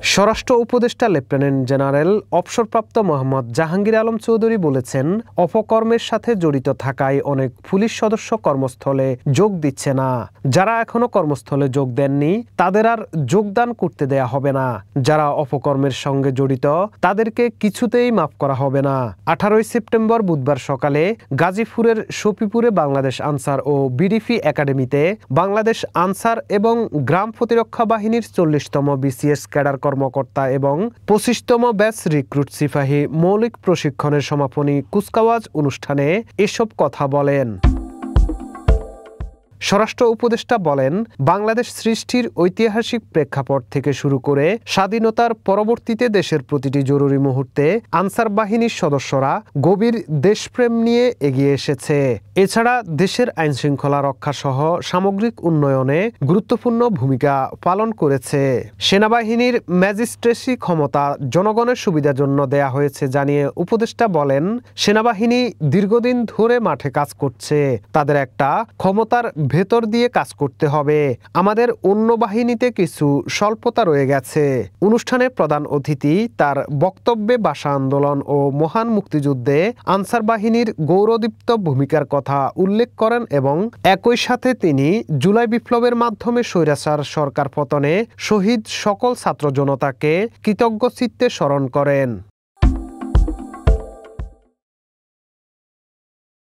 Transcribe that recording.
স্বরাষ্ট্র উপদেষ্টা lieutenant general অবসরপ্রাপ্ত মোহাম্মদ জাহাঙ্গীর আলম চৌধুরী বলেছেন, অপকর্মের সাথে জড়িত থাকায় অনেক পুলিশ সদস্য কর্মস্থলে যোগ দিচ্ছে না। যারা এখনো কর্মস্থলে যোগ দেননি তাদের আর যোগদান করতে দেয়া হবে না। যারা অপকর্মের সঙ্গে জড়িত তাদেরকে কিছুতেই মাফ করা হবে না। 18 সেপ্টেম্বর বুধবার সকালে গাজীপুরের শফিপুরে বাংলাদেশ আনসার ও বিডিপি একাডেমিতে বাংলাদেশ আনসার এবং গ্রাম প্রতিরক্ষা বাহিনীর 40তম বিসিএস ক্যাডার কর্মকর্তা এবং 25তম ব্যাচ রিক্রুট সিপাহী মৌলিক প্রশিক্ষণের সমাপনী কুচকাওয়াজ অনুষ্ঠানে এসব কথা বলেন। স্বরাষ্ট্র উপদেষ্টা বলেন, বাংলাদেশ সৃষ্টির ঐতিহাসিক প্রেক্ষাপট থেকে শুরু করে স্বাধীনতার পরবর্তীতে দেশের প্রতিটি জরুরি মুহূর্তে আনসার বাহিনীর সদস্যরা গভীর দেশপ্রেম নিয়ে এগিয়ে এসেছে। এছাড়া দেশের আইনশৃঙ্খলা রক্ষা সহ সামগ্রিক উন্নয়নে গুরুত্বপূর্ণ ভূমিকা পালন করেছে। সেনাবাহিনীর ম্যাজিস্ট্রেসি ক্ষমতা জনগণের সুবিধার জন্য দেয়া হয়েছে জানিয়ে উপদেষ্টা বলেন, সেনাবাহিনী দীর্ঘদিন ধরে মাঠে কাজ করছে। তাদের একটা ক্ষমতার ভেতর দিয়ে কাজ করতে হবে। আমাদের অন্য বাহিনীতে কিছু স্বল্পতা রয়ে গেছে। অনুষ্ঠানে প্রধান অতিথি তার বক্তব্যে ভাষা আন্দোলন ও মহান মুক্তিযুদ্ধে আনসার বাহিনীর গৌরদীপ্ত ভূমিকার কথা উল্লেখ করেন এবং একই সাথে তিনি জুলাই বিপ্লবের মাধ্যমে স্বৈরাচার সরকার পতনে শহীদ সকল ছাত্র জনতাকে কৃতজ্ঞ চিত্তে স্মরণ করেন।